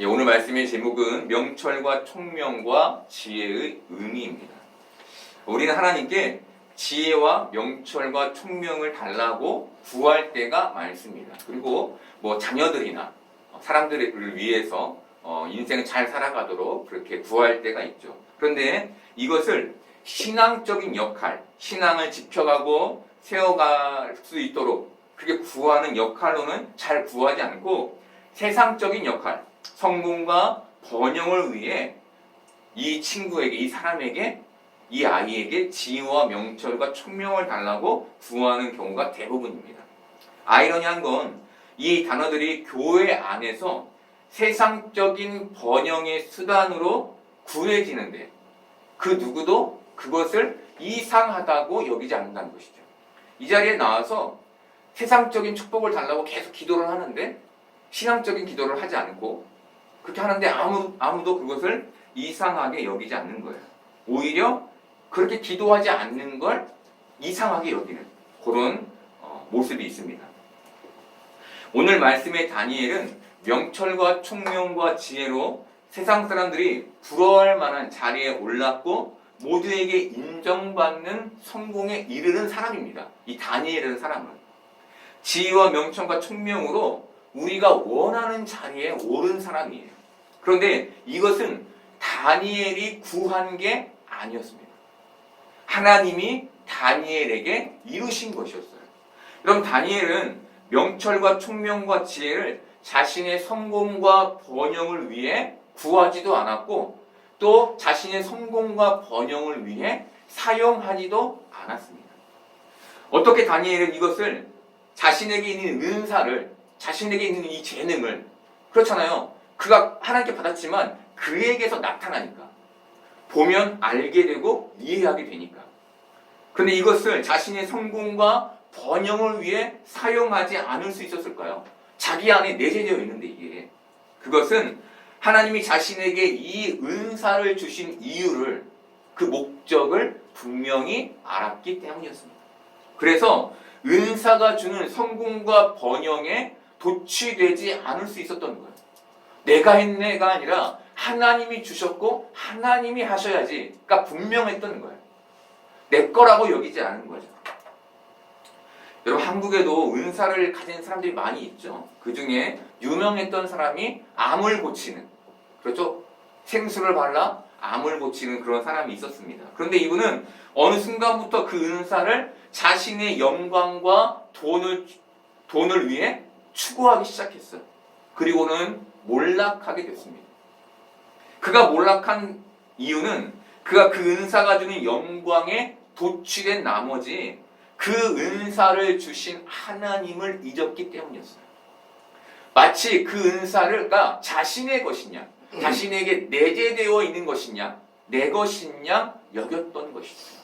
예, 오늘 말씀의 제목은 명철과 총명과 지혜의 의미입니다. 우리는 하나님께 지혜와 명철과 총명을 달라고 구할 때가 많습니다. 그리고 자녀들이나 사람들을 위해서 인생을 잘 살아가도록 그렇게 구할 때가 있죠. 그런데 이것을 신앙적인 역할, 신앙을 지켜가고 세워갈 수 있도록 그렇게 구하는 역할로는 잘 구하지 않고 세상적인 역할, 성공과 번영을 위해 이 친구에게, 이 사람에게, 이 아이에게 지혜와 명철과 총명을 달라고 구하는 경우가 대부분입니다. 아이러니한 건 이 단어들이 교회 안에서 세상적인 번영의 수단으로 구해지는데 그 누구도 그것을 이상하다고 여기지 않는다는 것이죠. 이 자리에 나와서 세상적인 축복을 달라고 계속 기도를 하는데 신앙적인 기도를 하지 않고 그렇게 하는데 아무도 그것을 이상하게 여기지 않는 거예요. 오히려 그렇게 기도하지 않는 걸 이상하게 여기는 그런 모습이 있습니다. 오늘 말씀의 다니엘은 명철과 총명과 지혜로 세상 사람들이 부러워할 만한 자리에 올랐고 모두에게 인정받는 성공에 이르는 사람입니다. 이 다니엘이라는 사람은 지혜와 명철과 총명으로 우리가 원하는 자리에 오른 사람이에요. 그런데 이것은 다니엘이 구한 게 아니었습니다. 하나님이 다니엘에게 이루신 것이었어요. 그럼 다니엘은 명철과 총명과 지혜를 자신의 성공과 번영을 위해 구하지도 않았고 또 자신의 성공과 번영을 위해 사용하지도 않았습니다. 어떻게 다니엘은 이것을 자신에게 있는 은사를, 자신에게 있는 이 재능을, 그렇잖아요. 그가 하나님께 받았지만 그에게서 나타나니까 보면 알게 되고 이해하게 되니까. 그런데 이것을 자신의 성공과 번영을 위해 사용하지 않을 수 있었을까요? 자기 안에 내재되어 있는데 이게 그것은 하나님이 자신에게 이 은사를 주신 이유를, 그 목적을 분명히 알았기 때문이었습니다. 그래서 은사가 주는 성공과 번영에 도취되지 않을 수 있었던 거예요. 내가 했네가 아니라 하나님이 주셨고 하나님이 하셔야지가 분명했던 거예요. 내 거라고 여기지 않은 거죠. 여러분, 한국에도 은사를 가진 사람들이 많이 있죠. 그 중에 유명했던 사람이 암을 고치는, 그렇죠? 생수를 발라 암을 고치는 그런 사람이 있었습니다. 그런데 이분은 어느 순간부터 그 은사를 자신의 영광과 돈을 위해 추구하기 시작했어요. 그리고는 몰락하게 됐습니다. 그가 몰락한 이유는 그가 그 은사가 주는 영광에 도취된 나머지 그 은사를 주신 하나님을 잊었기 때문이었어요. 마치 그 은사가 자신의 것이냐, 자신에게 내재되어 있는 것이냐, 내 것이냐 여겼던 것이죠.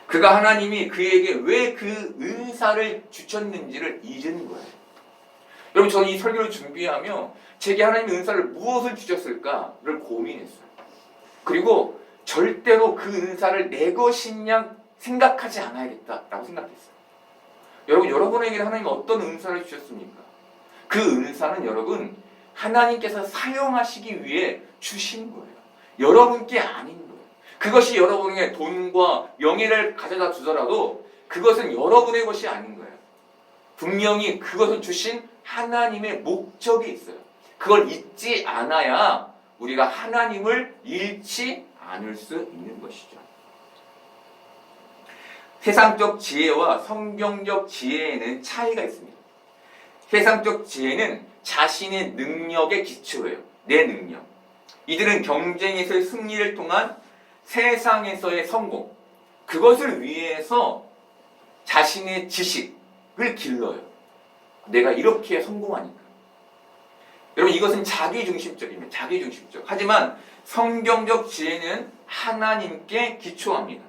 그가 하나님이 그에게 왜 그 은사를 주셨는지를 잊은 거예요. 여러분, 저는 이 설교를 준비하며 제게 하나님의 은사를 무엇을 주셨을까를 고민했어요. 그리고 절대로 그 은사를 내 것이냐 생각하지 않아야겠다라고 생각했어요. 여러분에게 하나님은 어떤 은사를 주셨습니까? 그 은사는 여러분, 하나님께서 사용하시기 위해 주신 거예요. 여러분께 아닌 거예요. 그것이 여러분에게 돈과 명예를 가져다 주더라도 그것은 여러분의 것이 아닌 거예요. 분명히 그것을 주신 하나님의 목적이 있어요. 그걸 잊지 않아야 우리가 하나님을 잃지 않을 수 있는 것이죠. 세상적 지혜와 성경적 지혜에는 차이가 있습니다. 세상적 지혜는 자신의 능력에 기초해요. 내 능력. 이들은 경쟁에서의 승리를 통한 세상에서의 성공, 그것을 위해서 자신의 지식을 길러요. 내가 이렇게 성공하니까. 여러분, 이것은 자기중심적입니다. 자기중심적. 하지만 성경적 지혜는 하나님께 기초합니다.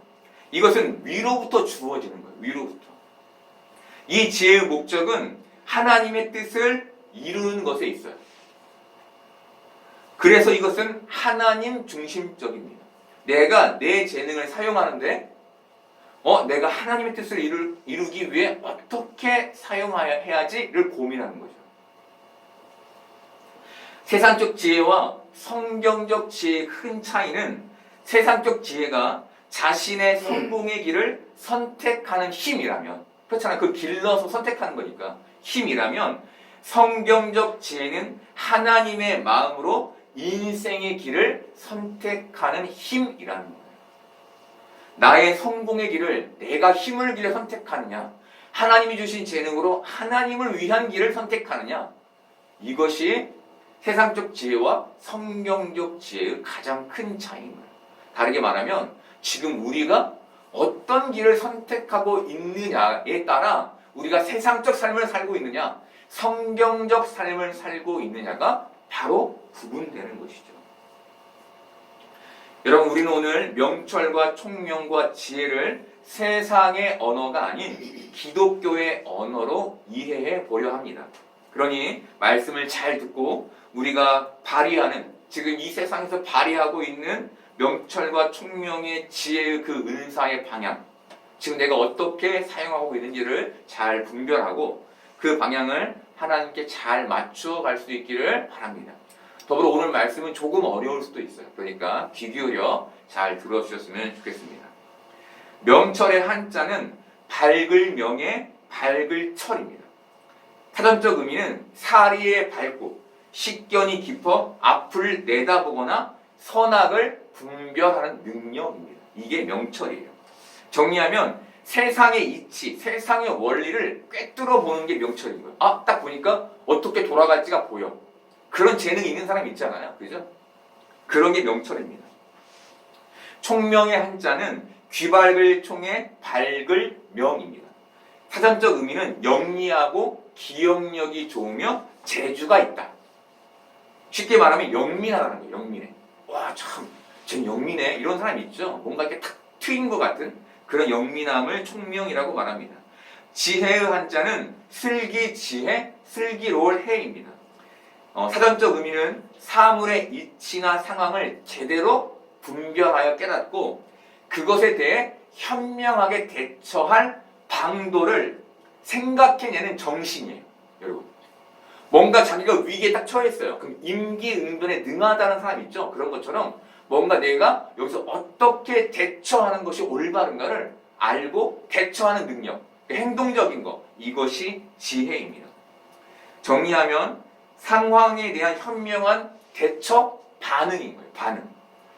이것은 위로부터 주어지는 거예요. 위로부터. 이 지혜의 목적은 하나님의 뜻을 이루는 것에 있어요. 그래서 이것은 하나님 중심적입니다. 내가 내 재능을 사용하는데 내가 하나님의 뜻을 이루기 위해 어떻게 사용해야지를 고민하는 거죠. 세상적 지혜와 성경적 지혜의 큰 차이는 세상적 지혜가 자신의 성공의 길을 선택하는 힘이라면, 그렇잖아요. 그 길러서 선택하는 거니까 힘이라면, 성경적 지혜는 하나님의 마음으로 인생의 길을 선택하는 힘이라는 거예요. 나의 성공의 길을 내가 힘을 길에 선택하느냐, 하나님이 주신 재능으로 하나님을 위한 길을 선택하느냐, 이것이 세상적 지혜와 성경적 지혜의 가장 큰 차이입니다. 다르게 말하면 지금 우리가 어떤 길을 선택하고 있느냐에 따라 우리가 세상적 삶을 살고 있느냐, 성경적 삶을 살고 있느냐가 바로 구분되는 것이죠. 여러분, 우리는 오늘 명철과 총명과 지혜를 세상의 언어가 아닌 기독교의 언어로 이해해 보려 합니다. 그러니 말씀을 잘 듣고 우리가 발휘하는, 지금 이 세상에서 발휘하고 있는 명철과 총명의 지혜의 그 은사의 방향, 지금 내가 어떻게 사용하고 있는지를 잘 분별하고 그 방향을 하나님께 잘 맞추어 갈 수 있기를 바랍니다. 더불어 오늘 말씀은 조금 어려울 수도 있어요. 그러니까 귀 기울여 잘 들어주셨으면 좋겠습니다. 명철의 한자는 밝을 명의 밝을 철입니다. 사전적 의미는 사리에 밝고 식견이 깊어 앞을 내다보거나 선악을 분별하는 능력입니다. 이게 명철이에요. 정리하면 세상의 이치, 세상의 원리를 꿰뚫어 보는 게 명철인 거예요. 아, 딱 보니까 어떻게 돌아갈지가 보여. 그런 재능이 있는 사람 있잖아요. 그죠? 그런 게 명철입니다. 총명의 한자는 귀밝을 총에 밝을 명입니다. 사전적 의미는 영리하고 기억력이 좋으며 재주가 있다. 쉽게 말하면 영민하다는 거예요. 영민해. 와, 참, 쟤 영민해. 이런 사람 있죠? 뭔가 이렇게 탁 트인 것 같은 그런 영민함을 총명이라고 말합니다. 지혜의 한자는 슬기지혜, 슬기로울 해입니다. 사전적 의미는 사물의 이치나 상황을 제대로 분별하여 깨닫고 그것에 대해 현명하게 대처할 방도를 생각해내는 정신이에요. 여러분, 뭔가 자기가 위기에 딱 처했어요. 그럼 임기응변에 능하다는 사람 있죠? 그런 것처럼 뭔가 내가 여기서 어떻게 대처하는 것이 올바른가를 알고 대처하는 능력, 행동적인 것, 이것이 지혜입니다. 정리하면 상황에 대한 현명한 대처 반응인 거예요. 반응.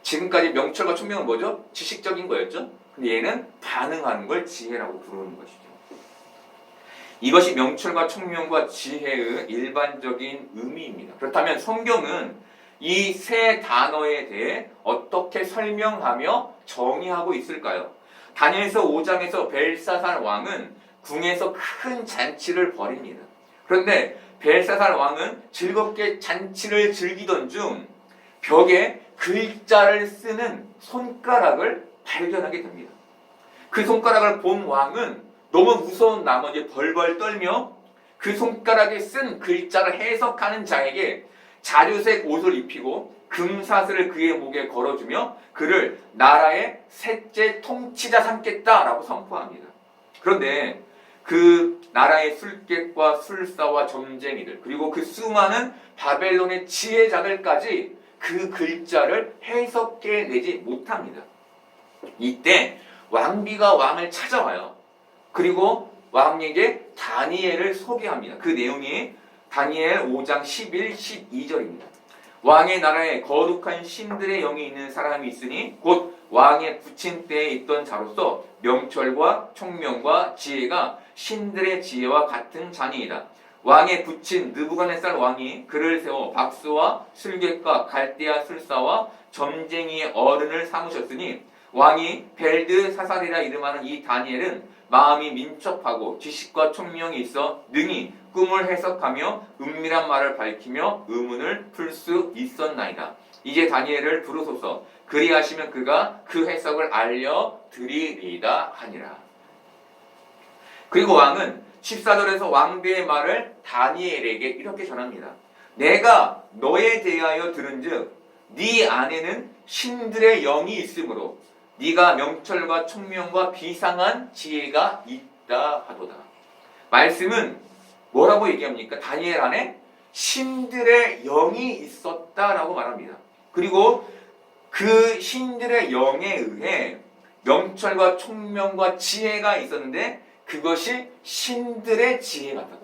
지금까지 명철과 총명은 뭐죠? 지식적인 거였죠? 근데 얘는 반응하는 걸 지혜라고 부르는 것이죠. 이것이 명철과 총명과 지혜의 일반적인 의미입니다. 그렇다면 성경은 이 세 단어에 대해 어떻게 설명하며 정의하고 있을까요? 다니엘서 5장에서 벨사살 왕은 궁에서 큰 잔치를 벌입니다. 그런데 벨사살 왕은 즐겁게 잔치를 즐기던 중 벽에 글자를 쓰는 손가락을 발견하게 됩니다. 그 손가락을 본 왕은 너무 무서운 나머지 벌벌 떨며 그 손가락에 쓴 글자를 해석하는 자에게 자주색 옷을 입히고 금사슬을 그의 목에 걸어주며 그를 나라의 셋째 통치자 삼겠다라고 선포합니다. 그런데 그 나라의 술객과 술사와 점쟁이들 그리고 그 수많은 바벨론의 지혜자들까지 그 글자를 해석해내지 못합니다. 이때 왕비가 왕을 찾아와요. 그리고 왕에게 다니엘을 소개합니다. 그 내용이 다니엘 5장 11, 12절입니다. 왕의 나라에 거룩한 신들의 영이 있는 사람이 있으니 곧 왕의 부친 때에 있던 자로서 명철과 총명과 지혜가 신들의 지혜와 같은 자니이다. 왕의 부친 느부갓네살 왕이 그를 세워 박수와 술객과 갈대아 술사와 점쟁이의 어른을 삼으셨으니 왕이 벨드사살이라 이름하는 이 다니엘은 마음이 민첩하고 지식과 총명이 있어 능히 꿈을 해석하며 은밀한 말을 밝히며 의문을 풀 수 있었나이다. 이제 다니엘을 부르소서. 그리하시면 그가 그 해석을 알려드리리이다 하니라. 그리고 왕은 14절에서 왕비의 말을 다니엘에게 이렇게 전합니다. 내가 너에 대하여 들은즉 네 안에는 신들의 영이 있으므로 네가 명철과 총명과 비상한 지혜가 있다 하도다. 말씀은 뭐라고 얘기합니까? 다니엘 안에 신들의 영이 있었다라고 말합니다. 그리고 그 신들의 영에 의해 명철과 총명과 지혜가 있었는데 그것이 신들의 지혜 같았다.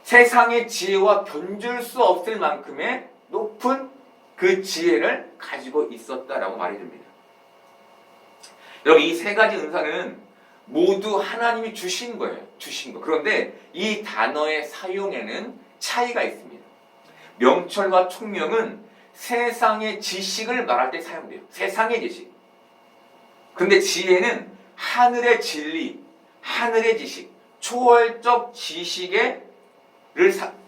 세상의 지혜와 견줄 수 없을 만큼의 높은 그 지혜를 가지고 있었다라고 말이 됩니다. 여러분, 이 세 가지 은사는 모두 하나님이 주신 거예요. 주신 거. 그런데 이 단어의 사용에는 차이가 있습니다. 명철과 총명은 세상의 지식을 말할 때 사용돼요. 세상의 지식. 근데 지혜는 하늘의 진리, 하늘의 지식, 초월적 지식을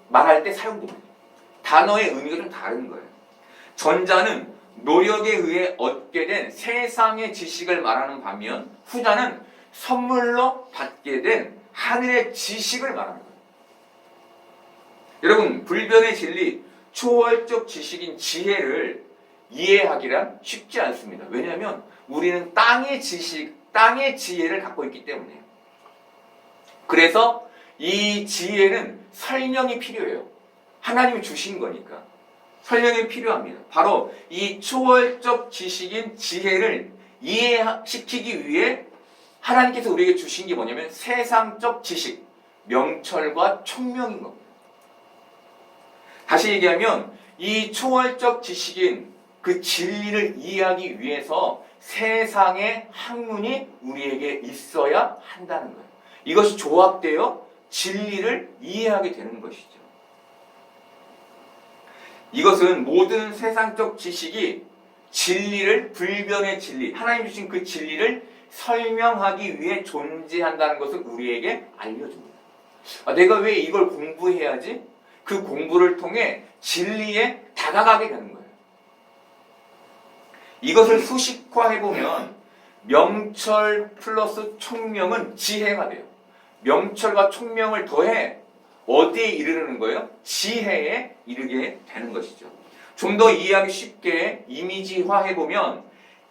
말할 때 사용됩니다. 단어의 의미가 좀 다른 거예요. 전자는 노력에 의해 얻게 된 세상의 지식을 말하는 반면 후자는 선물로 받게 된 하늘의 지식을 말하는 거예요. 여러분, 불변의 진리, 초월적 지식인 지혜를 이해하기란 쉽지 않습니다. 왜냐하면 우리는 땅의 지식, 땅의 지혜를 갖고 있기 때문에요. 그래서 이 지혜는 설명이 필요해요. 하나님이 주신 거니까. 설명이 필요합니다. 바로 이 초월적 지식인 지혜를 이해시키기 위해 하나님께서 우리에게 주신 게 뭐냐면 세상적 지식, 명철과 총명인 겁니다. 다시 얘기하면 이 초월적 지식인 그 진리를 이해하기 위해서 세상의 학문이 우리에게 있어야 한다는 거예요. 이것이 조합되어 진리를 이해하게 되는 것이죠. 이것은 모든 세상적 지식이 진리를, 불변의 진리, 하나님 주신 그 진리를 설명하기 위해 존재한다는 것을 우리에게 알려줍니다. 내가 왜 이걸 공부해야지? 그 공부를 통해 진리에 다가가게 되는 거예요. 이것을 수식화해보면 명철 플러스 총명은 지혜가 돼요. 명철과 총명을 더해 어디에 이르는 거예요? 지혜에 이르게 되는 것이죠. 좀 더 이해하기 쉽게 이미지화해보면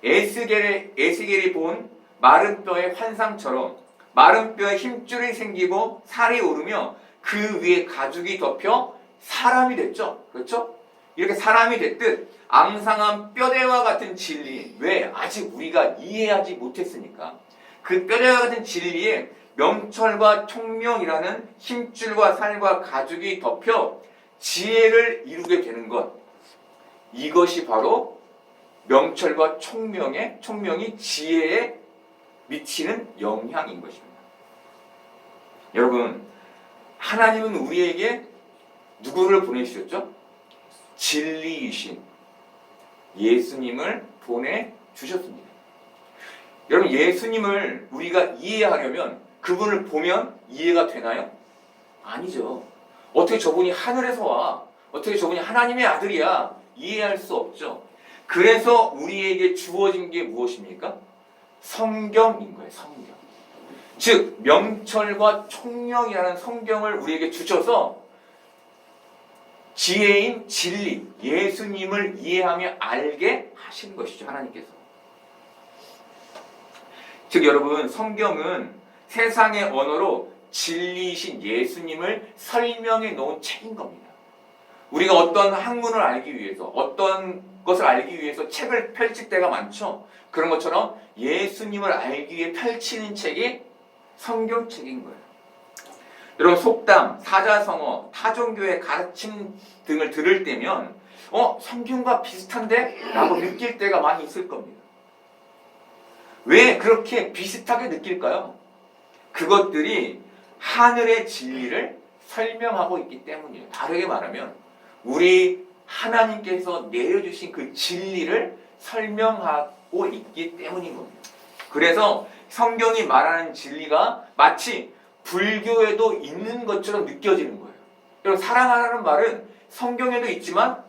에스겔이 본 마른 뼈의 환상처럼 마른 뼈에 힘줄이 생기고 살이 오르며 그 위에 가죽이 덮여 사람이 됐죠. 그렇죠? 이렇게 사람이 됐듯 앙상한 뼈대와 같은 진리, 왜? 아직 우리가 이해하지 못했으니까. 그 뼈대와 같은 진리에 명철과 총명이라는 힘줄과 살과 가죽이 덮여 지혜를 이루게 되는 것, 이것이 바로 명철과 총명이 지혜에 미치는 영향인 것입니다. 여러분, 하나님은 우리에게 누구를 보내주셨죠? 진리이신 예수님을 보내주셨습니다. 여러분, 예수님을 우리가 이해하려면 그분을 보면 이해가 되나요? 아니죠. 어떻게 저분이 하늘에서 와? 어떻게 저분이 하나님의 아들이야? 이해할 수 없죠. 그래서 우리에게 주어진 게 무엇입니까? 성경인 거예요. 성경. 즉 명철과 총명이라는 성경을 우리에게 주셔서 지혜인 진리, 예수님을 이해하며 알게 하신 것이죠. 하나님께서. 즉 여러분, 성경은 세상의 언어로 진리이신 예수님을 설명해 놓은 책인 겁니다. 우리가 어떤 학문을 알기 위해서, 어떤 것을 알기 위해서 책을 펼칠 때가 많죠. 그런 것처럼 예수님을 알기 위해 펼치는 책이 성경책인 거예요. 여러분, 속담, 사자성어, 타종교의 가르침 등을 들을 때면 성경과 비슷한데? 라고 느낄 때가 많이 있을 겁니다. 왜 그렇게 비슷하게 느낄까요? 그것들이 하늘의 진리를 설명하고 있기 때문이에요. 다르게 말하면 우리 하나님께서 내려주신 그 진리를 설명하고 있기 때문인 겁니다. 그래서 성경이 말하는 진리가 마치 불교에도 있는 것처럼 느껴지는 거예요. 여러분, 사랑하라는 말은 성경에도 있지만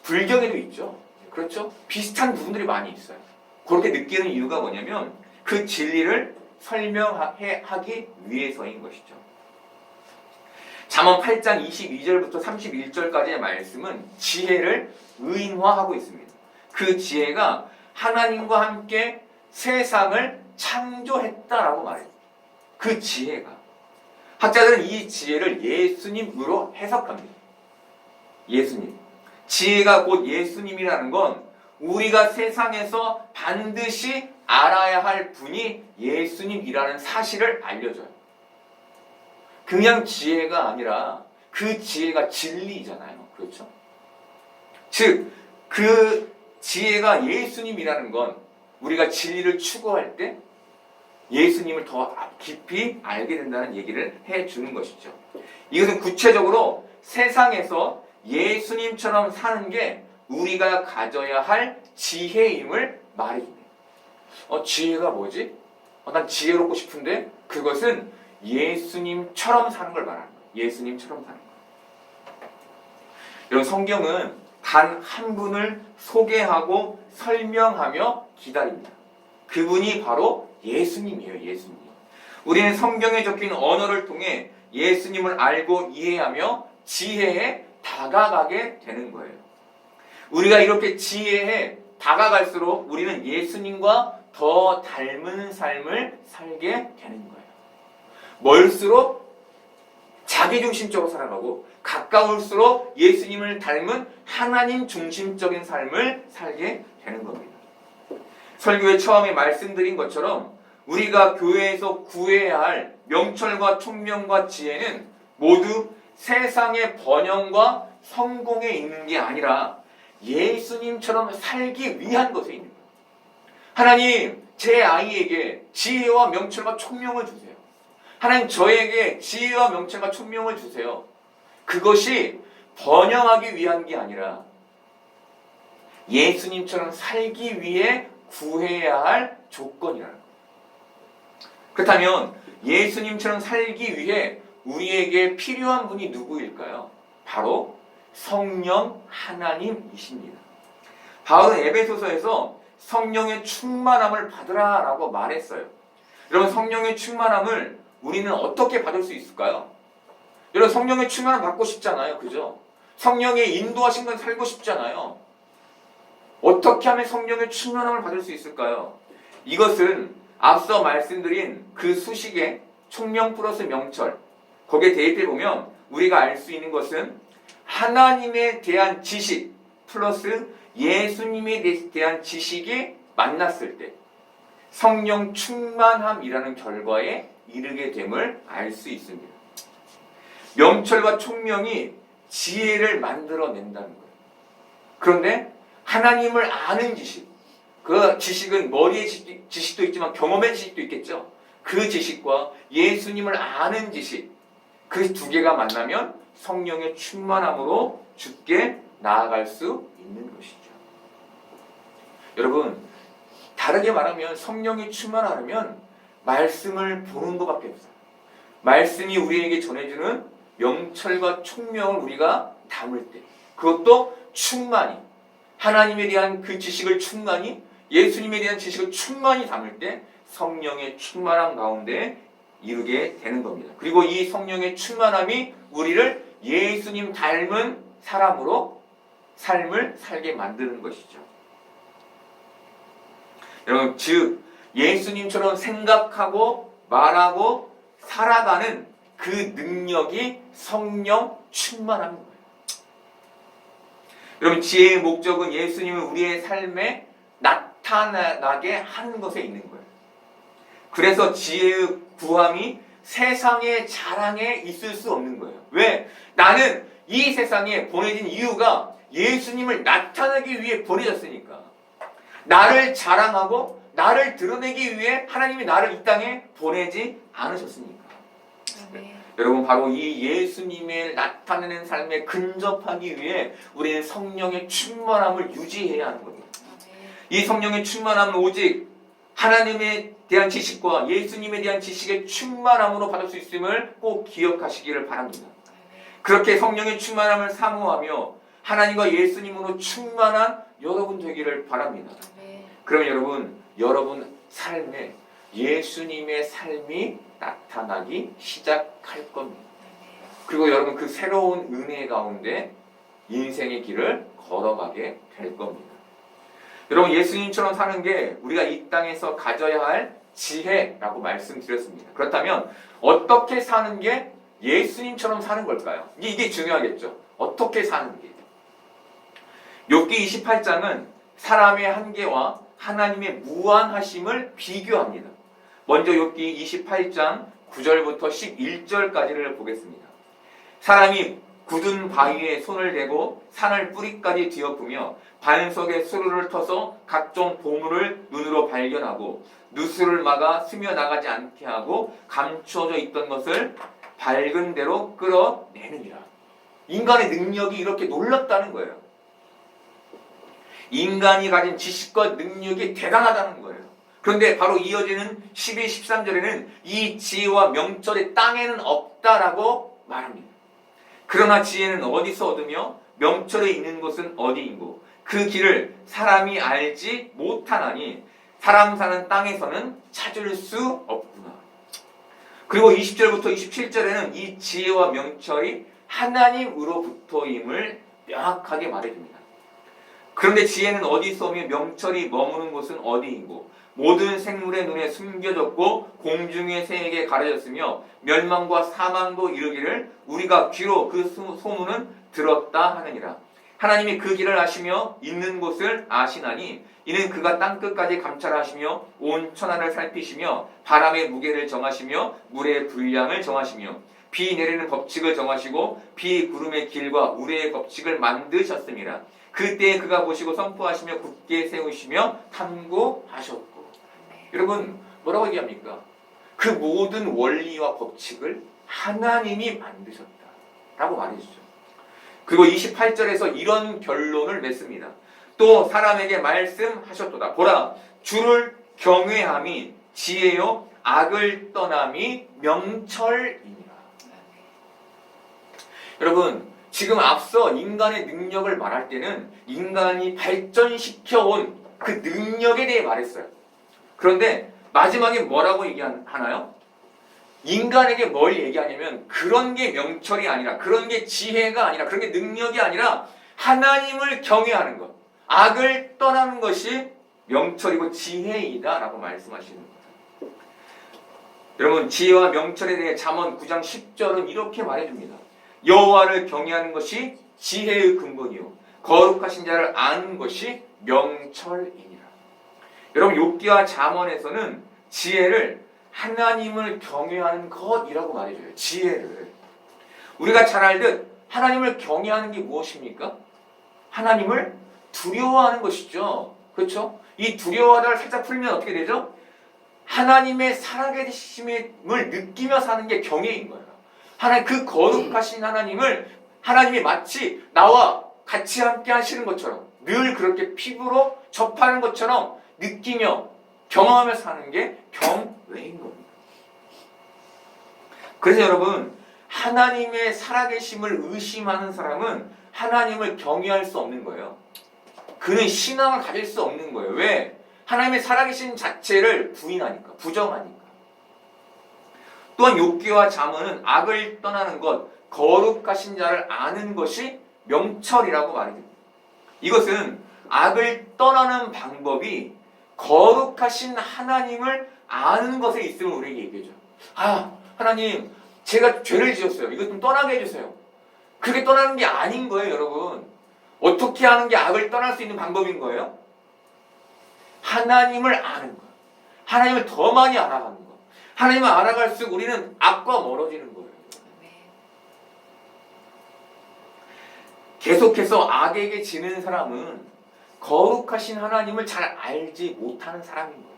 불경에도 있죠. 그렇죠? 비슷한 부분들이 많이 있어요. 그렇게 느끼는 이유가 뭐냐면 그 진리를 설명하기 위해서인 것이죠. 잠언 8장 22절부터 31절까지의 말씀은 지혜를 의인화하고 있습니다. 그 지혜가 하나님과 함께 세상을 창조했다라고 말해요. 그 지혜가. 학자들은 이 지혜를 예수님으로 해석합니다. 예수님. 지혜가 곧 예수님이라는 건 우리가 세상에서 반드시 알아야 할 분이 예수님이라는 사실을 알려줘요. 그냥 지혜가 아니라 그 지혜가 진리잖아요. 그렇죠? 즉, 그 지혜가 예수님이라는 건 우리가 진리를 추구할 때 예수님을 더 깊이 알게 된다는 얘기를 해주는 것이죠. 이것은 구체적으로 세상에서 예수님처럼 사는 게 우리가 가져야 할 지혜임을 말해줍니다. 지혜가 뭐지? 난 지혜롭고 싶은데 그것은 예수님처럼 사는 걸 말하는 거예요. 예수님처럼 사는 거예요. 여러분, 성경은 단 한 분을 소개하고 설명하며 기다립니다. 그분이 바로 예수님이에요. 예수님. 우리는 성경에 적힌 언어를 통해 예수님을 알고 이해하며 지혜에 다가가게 되는 거예요. 우리가 이렇게 지혜에 다가갈수록 우리는 예수님과 더 닮은 삶을 살게 되는 거예요. 멀수록 자기중심적으로 살아가고 가까울수록 예수님을 닮은 하나님 중심적인 삶을 살게 되는 겁니다. 설교의 처음에 말씀드린 것처럼 우리가 교회에서 구해야 할 명철과 총명과 지혜는 모두 세상의 번영과 성공에 있는 게 아니라 예수님처럼 살기 위한 것에 있는 거예요. 하나님, 제 아이에게 지혜와 명철과 총명을 주세요. 하나님, 저에게 지혜와 명철과 총명을 주세요. 그것이 번영하기 위한 게 아니라 예수님처럼 살기 위해 구해야 할 조건이라는 거예요. 그렇다면 예수님처럼 살기 위해 우리에게 필요한 분이 누구일까요? 바로 성령 하나님이십니다. 바울은 에베소서에서 성령의 충만함을 받으라라고 말했어요. 여러분, 성령의 충만함을 우리는 어떻게 받을 수 있을까요? 여러분, 성령의 충만함 받고 싶잖아요. 그죠? 성령의 인도하신 건 살고 싶잖아요. 어떻게 하면 성령의 충만함을 받을 수 있을까요? 이것은 앞서 말씀드린 그 수식의 총명 플러스 명철, 거기에 대입해 보면 우리가 알 수 있는 것은 하나님에 대한 지식 플러스 예수님에 대한 지식이 만났을 때 성령 충만함이라는 결과에 이르게 됨을 알 수 있습니다. 명철과 총명이 지혜를 만들어낸다는 거예요. 그런데 하나님을 아는 지식, 그 지식은 머리의 지식도 있지만 경험의 지식도 있겠죠. 그 지식과 예수님을 아는 지식, 그 두 개가 만나면 성령의 충만함으로 주께 나아갈 수 있는 것이죠. 여러분, 다르게 말하면 성령이 충만하려면 말씀을 보는 것밖에 없어요. 말씀이 우리에게 전해주는 명철과 총명을 우리가 담을 때, 그것도 충만히, 하나님에 대한 그 지식을 충만히, 예수님에 대한 지식을 충만히 담을 때 성령의 충만함 가운데 이루게 되는 겁니다. 그리고 이 성령의 충만함이 우리를 예수님 닮은 사람으로 삶을 살게 만드는 것이죠. 여러분, 즉 예수님처럼 생각하고 말하고 살아가는 그 능력이 성령 충만함인 거예요. 여러분, 지혜의 목적은 예수님을 우리의 삶에 나타나게 하는 것에 있는 거예요. 그래서 지혜의 구함이 세상의 자랑에 있을 수 없는 거예요. 왜? 나는 이 세상에 보내진 이유가 예수님을 나타내기 위해 보내졌으니까. 나를 자랑하고 나를 드러내기 위해 하나님이 나를 이 땅에 보내지 않으셨으니까. 여러분, 바로 이 예수님을 나타내는 삶에 근접하기 위해 우리는 성령의 충만함을 유지해야 하는 겁니다. 이 성령의 충만함은 오직 하나님에 대한 지식과 예수님에 대한 지식의 충만함으로 받을 수 있음을 꼭 기억하시기를 바랍니다. 그렇게 성령의 충만함을 사모하며 하나님과 예수님으로 충만한 여러분 되기를 바랍니다. 그러면 여러분 삶에 예수님의 삶이 나타나기 시작할 겁니다. 그리고 여러분, 그 새로운 은혜 가운데 인생의 길을 걸어가게 될 겁니다. 여러분, 예수님처럼 사는 게 우리가 이 땅에서 가져야 할 지혜라고 말씀드렸습니다. 그렇다면 어떻게 사는 게 예수님처럼 사는 걸까요? 이게 중요하겠죠. 어떻게 사는 게. 욥기 28장은 사람의 한계와 하나님의 무한하심을 비교합니다. 먼저 욥기 28장 9절부터 11절까지를 보겠습니다. 사람이 굳은 바위에 손을 대고 산을 뿌리까지 뒤엎으며 반석에 수루를 터서 각종 보물을 눈으로 발견하고 누수를 막아 스며나가지 않게 하고 감추어져 있던 것을 밝은 대로 끌어내느니라. 인간의 능력이 이렇게 놀랍다는 거예요. 인간이 가진 지식과 능력이 대단하다는 거예요. 그런데 바로 이어지는 12, 13절에는 이 지혜와 명철이 땅에는 없다라고 말합니다. 그러나 지혜는 어디서 얻으며 명철이 있는 곳은 어디인고 그 길을 사람이 알지 못하나니 사람 사는 땅에서는 찾을 수 없구나. 그리고 20절부터 27절에는 이 지혜와 명철이 하나님으로부터임을 명확하게 말해줍니다. 그런데 지혜는 어디서 오며 명철이 머무는 곳은 어디인고 모든 생물의 눈에 숨겨졌고 공중의 새에게 가려졌으며 멸망과 사망도 이르기를 우리가 귀로 그 소문은 들었다 하느니라. 하나님이 그 길을 아시며 있는 곳을 아시나니 이는 그가 땅끝까지 감찰하시며 온 천하를 살피시며 바람의 무게를 정하시며 물의 분량을 정하시며 비 내리는 법칙을 정하시고 비 구름의 길과 우레의 법칙을 만드셨습니다. 그때에 그가 보시고 선포하시며 굳게 세우시며 탐구하셨고. 여러분 뭐라고 얘기합니까? 그 모든 원리와 법칙을 하나님이 만드셨다라고 말해주죠. 그리고 28절에서 이런 결론을 맺습니다. 또 사람에게 말씀하셨도다. 보라, 주를 경외함이 지혜요 악을 떠남이 명철이니라. 여러분 지금 앞서 인간의 능력을 말할 때는 인간이 발전시켜온 그 능력에 대해 말했어요. 그런데 마지막에 뭐라고 얘기하나요? 인간에게 뭘 얘기하냐면 그런 게 명철이 아니라 그런 게 지혜가 아니라 그런 게 능력이 아니라 하나님을 경외하는 것, 악을 떠나는 것이 명철이고 지혜이다 라고 말씀하시는 거예요. 여러분 지혜와 명철에 대해 잠언 9장 10절은 이렇게 말해줍니다. 여호와를 경외하는 것이 지혜의 근본이요 거룩하신 자를 아는 것이 명철이니라. 여러분 욥기와 잠언에서는 지혜를 하나님을 경외하는 것이라고 말해줘요. 지혜를. 우리가 잘 알듯 하나님을 경외하는 게 무엇입니까? 하나님을 두려워하는 것이죠. 그렇죠? 이 두려워하다를 살짝 풀면 어떻게 되죠? 하나님의 살아계심을 느끼며 사는 게 경외인 거예요. 하나님 그 거룩하신 하나님을 하나님이 마치 나와 같이 함께 하시는 것처럼 늘 그렇게 피부로 접하는 것처럼 느끼며 경험하며 사는 게 경외인 겁니다. 그래서 여러분 하나님의 살아계심을 의심하는 사람은 하나님을 경외할 수 없는 거예요. 그는 신앙을 가질 수 없는 거예요. 왜? 하나님의 살아계신 자체를 부인하니까, 부정하니까. 또한 욥기와 잠언은 악을 떠나는 것, 거룩하신 자를 아는 것이 명철이라고 말합니다. 이것은 악을 떠나는 방법이 거룩하신 하나님을 아는 것에 있음을 우리에게 얘기해줘요. 아, 하나님, 제가 죄를 지었어요. 이것 좀 떠나게 해주세요. 그렇게 떠나는 게 아닌 거예요, 여러분. 어떻게 하는 게 악을 떠날 수 있는 방법인 거예요? 하나님을 아는 거예요. 하나님을 더 많이 알아가는 거예요. 하나님을 알아갈수록 우리는 악과 멀어지는 거예요. 계속해서 악에게 지는 사람은 거룩하신 하나님을 잘 알지 못하는 사람인 거예요.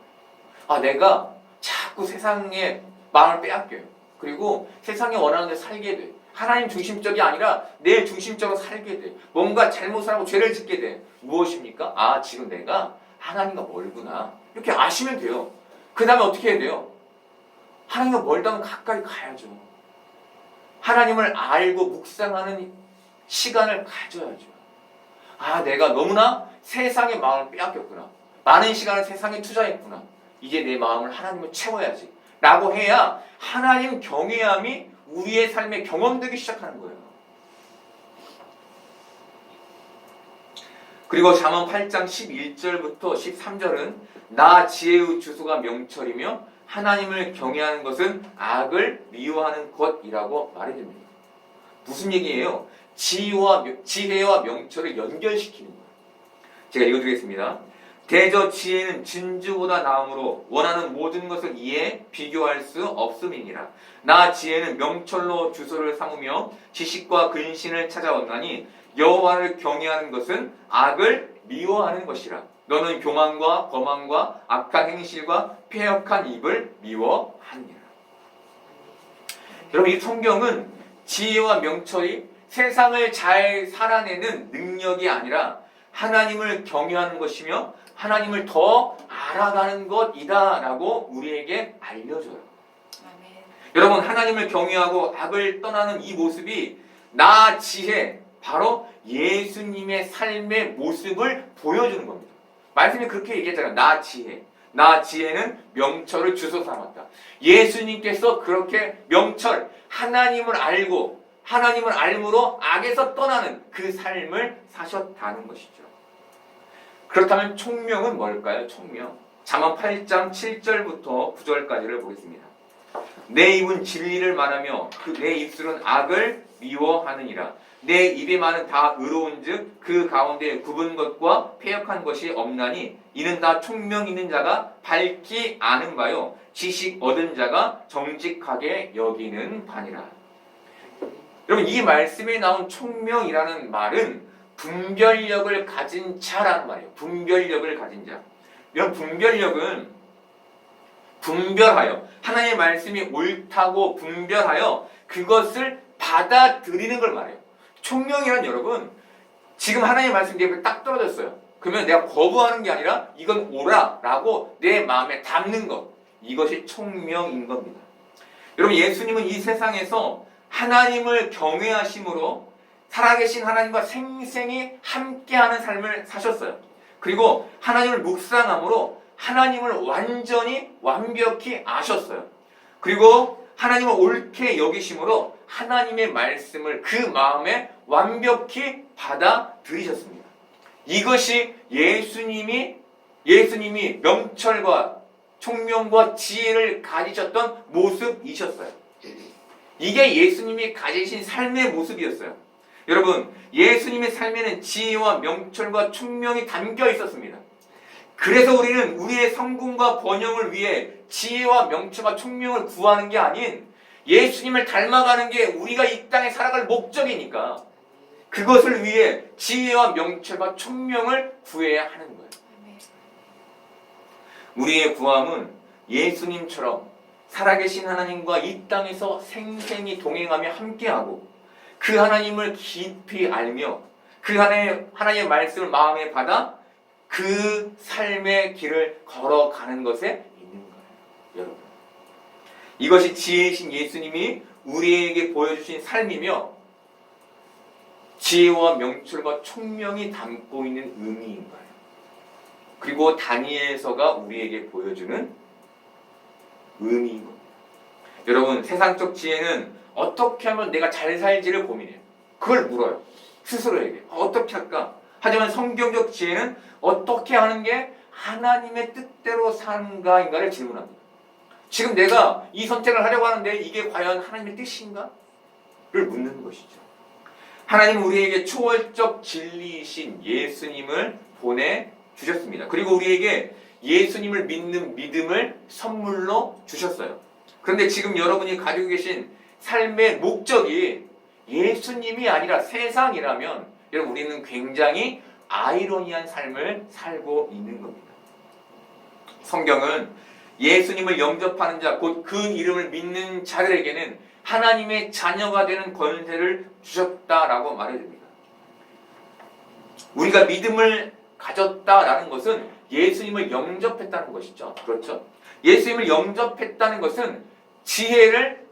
아, 내가 자꾸 세상의 마음을 빼앗겨요. 그리고 세상에 원하는 대로 살게 돼. 하나님 중심적이 아니라 내 중심적으로 살게 돼. 뭔가 잘못을 하고 죄를 짓게 돼. 무엇입니까? 아, 지금 내가 하나님과 멀구나. 이렇게 아시면 돼요. 그 다음에 어떻게 해야 돼요? 하나님과 멀다면 가까이 가야죠. 하나님을 알고 묵상하는 시간을 가져야죠. 아, 내가 너무나 세상의 마음을 빼앗겼구나. 많은 시간을 세상에 투자했구나. 이제 내 마음을 하나님을 채워야지. 라고 해야 하나님 경외함이 우리의 삶에 경험되기 시작하는 거예요. 그리고 잠언 8장 11절부터 13절은 나 지혜의 주소가 명철이며 하나님을 경외하는 것은 악을 미워하는 것이라고 말해줍니다. 무슨 얘기예요? 지혜와 명철을 연결시키는 거예요. 제가 읽어드리겠습니다. 대저 지혜는 진주보다 나음으로 원하는 모든 것을 이해 비교할 수 없음이니라. 나 지혜는 명철로 주소를 삼으며 지식과 근신을 찾아왔나니 여호와를 경외하는 것은 악을 미워하는 것이라. 너는 교만과 거만과 악한 행실과 패역한 입을 미워하느니라. 여러분, 이 성경은 지혜와 명철이 세상을 잘 살아내는 능력이 아니라 하나님을 경외하는 것이며 하나님을 더 알아가는 것이다 라고 우리에게 알려줘요. 아멘. 여러분, 하나님을 경외하고 악을 떠나는 이 모습이 나 지혜, 바로 예수님의 삶의 모습을 보여주는 겁니다. 말씀이 그렇게 얘기했잖아요. 나 지혜. 나 지혜는 명철을 주소 삼았다. 예수님께서 그렇게 명철, 하나님을 알고 하나님을 알므로 악에서 떠나는 그 삶을 사셨다는 것이죠. 그렇다면 총명은 뭘까요? 총명. 잠언 8장 7절부터 9절까지를 보겠습니다. 내 입은 진리를 말하며 내 입술은 악을 미워하느니라. 내 입의 말은 다 의로운즉 그 가운데 굽은 것과 패역한 것이 없나니 이는 다 총명 있는 자가 밝히 아는 바요 지식 얻은 자가 정직하게 여기는 바니라. 여러분, 이 말씀에 나온 총명이라는 말은 분별력을 가진 자라는 말이에요. 분별력을 가진 자. 이런 분별력은 분별하여 하나님의 말씀이 옳다고 분별하여 그것을 받아들이는 걸 말해요. 총명이란 여러분, 지금 하나님의 말씀이 내 앞에 딱 떨어졌어요. 그러면 내가 거부하는 게 아니라 이건 옳아라고 내 마음에 담는 것. 이것이 총명인 겁니다. 여러분, 예수님은 이 세상에서 하나님을 경외하심으로 살아계신 하나님과 생생히 함께하는 삶을 사셨어요. 그리고 하나님을 묵상함으로 하나님을 완전히 완벽히 아셨어요. 그리고 하나님을 옳게 여기심으로 하나님의 말씀을 그 마음에 완벽히 받아들이셨습니다. 이것이 예수님이 명철과 총명과 지혜를 가지셨던 모습이셨어요. 이게 예수님이 가지신 삶의 모습이었어요. 여러분, 예수님의 삶에는 지혜와 명철과 총명이 담겨 있었습니다. 그래서 우리는 우리의 성공과 번영을 위해 지혜와 명철과 총명을 구하는 게 아닌 예수님을 닮아가는 게 우리가 이 땅에 살아갈 목적이니까 그것을 위해 지혜와 명철과 총명을 구해야 하는 거예요. 우리의 구함은 예수님처럼 살아계신 하나님과 이 땅에서 생생히 동행하며 함께하고 그 하나님을 깊이 알며 그 하나님의 말씀을 마음에 받아 그 삶의 길을 걸어가는 것에 있는 거예요. 여러분, 이것이 지혜이신 예수님이 우리에게 보여주신 삶이며 지혜와 명철과 총명이 담고 있는 의미인 거예요. 그리고 다니엘서가 우리에게 보여주는 의미인 겁니다. 여러분, 세상적 지혜는 어떻게 하면 내가 잘 살지를 고민해요. 그걸 물어요. 스스로에게. 어떻게 할까? 하지만 성경적 지혜는 어떻게 하는 게 하나님의 뜻대로 사는가인가를 질문합니다. 지금 내가 이 선택을 하려고 하는데 이게 과연 하나님의 뜻인가? 를 묻는 것이죠. 하나님은 우리에게 초월적 진리이신 예수님을 보내주셨습니다. 그리고 우리에게 예수님을 믿는 믿음을 선물로 주셨어요. 그런데 지금 여러분이 가지고 계신 삶의 목적이 예수님이 아니라 세상이라면 여러분, 우리는 굉장히 아이러니한 삶을 살고 있는 겁니다. 성경은 예수님을 영접하는 자, 곧 그 이름을 믿는 자들에게는 하나님의 자녀가 되는 권세를 주셨다라고 말해줍니다. 우리가 믿음을 가졌다라는 것은 예수님을 영접했다는 것이죠. 그렇죠? 예수님을 영접했다는 것은 지혜를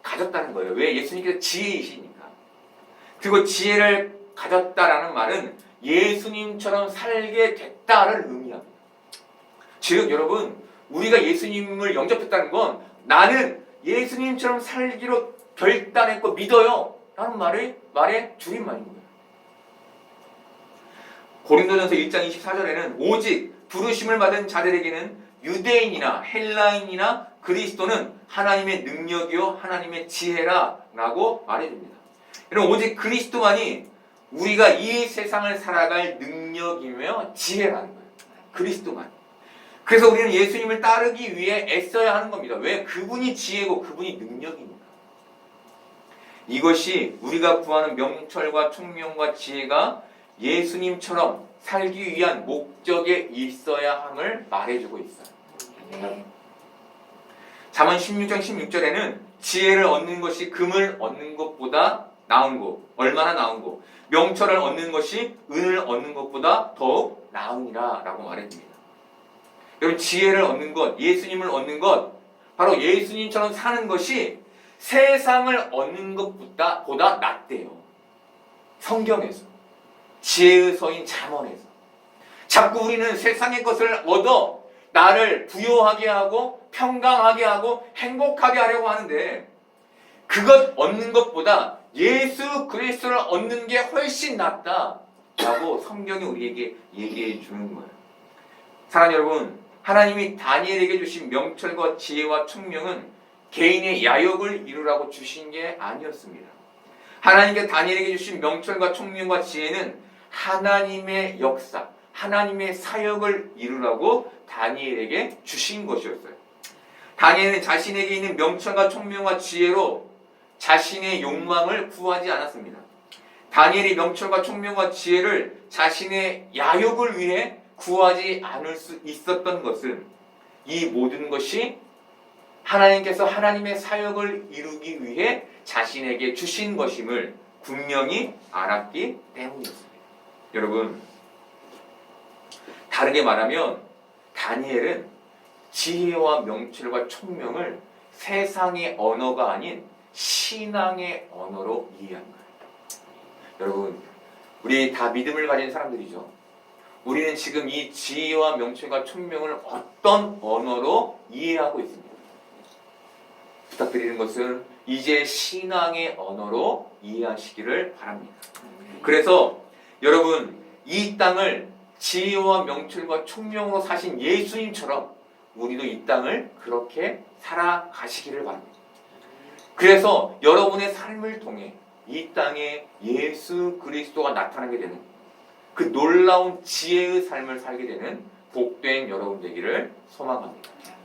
가졌다는 거예요. 왜? 예수님께서 지혜이시니까. 그리고 지혜를 가졌다라는 말은 예수님처럼 살게 됐다를 의미합니다. 즉, 여러분, 우리가 예수님을 영접했다는 건 나는 예수님처럼 살기로 결단했고 믿어요 라는 말의 줄임말인 거예요. 고린도전서 1장 24절에는 오직 부르심을 받은 자들에게는 유대인이나 헬라인이나 그리스도는 하나님의 능력이요 하나님의 지혜라 라고 말해줍니다. 여러분, 오직 그리스도만이 우리가 이 세상을 살아갈 능력이며 지혜라는 거예요. 그리스도만. 그래서 우리는 예수님을 따르기 위해 애써야 하는 겁니다. 왜? 그분이 지혜고 그분이 능력이니까. 이것이 우리가 구하는 명철과 총명과 지혜가 예수님처럼 살기 위한 목적에 있어야 함을 말해주고 있어요. 네. 잠언 16장 16절에는 지혜를 얻는 것이 금을 얻는 것보다 나은 거, 얼마나 나은 거, 명철을 얻는 것이 은을 얻는 것보다 더욱 나으니라 라고 말해줍니다. 여러분, 지혜를 얻는 것, 예수님을 얻는 것, 바로 예수님처럼 사는 것이 세상을 얻는 것보다 낫대요. 성경에서, 지혜의 서인 잠언에서. 자꾸 우리는 세상의 것을 얻어 나를 부요하게 하고 평강하게 하고 행복하게 하려고 하는데, 그것 얻는 것보다 예수 그리스도를 얻는 게 훨씬 낫다라고 성경이 우리에게 얘기해 주는 거예요. 사랑하는 여러분, 하나님이 다니엘에게 주신 명철과 지혜와 총명은 개인의 야욕을 이루라고 주신 게 아니었습니다. 하나님께 다니엘에게 주신 명철과 총명과 지혜는 하나님의 역사, 하나님의 사역을 이루라고 다니엘에게 주신 것이었어요. 다니엘은 자신에게 있는 명철과 총명과 지혜로 자신의 욕망을 구하지 않았습니다. 다니엘이 명철과 총명과 지혜를 자신의 야욕을 위해 구하지 않을 수 있었던 것은 이 모든 것이 하나님께서 하나님의 사역을 이루기 위해 자신에게 주신 것임을 분명히 알았기 때문이었습니다. 여러분, 다르게 말하면 다니엘은 지혜와 명철과 총명을 세상의 언어가 아닌 신앙의 언어로 이해한 거예요. 여러분, 우리 다 믿음을 가진 사람들이죠. 우리는 지금 이 지혜와 명철과 총명을 어떤 언어로 이해하고 있습니다. 부탁드리는 것은 이제 신앙의 언어로 이해하시기를 바랍니다. 그래서 여러분, 이 땅을 지혜와 명철과 총명으로 사신 예수님처럼 우리도 이 땅을 그렇게 살아가시기를 바랍니다. 그래서 여러분의 삶을 통해 이 땅에 예수 그리스도가 나타나게 되는 그 놀라운 지혜의 삶을 살게 되는 복된 여러분 되기를 소망합니다.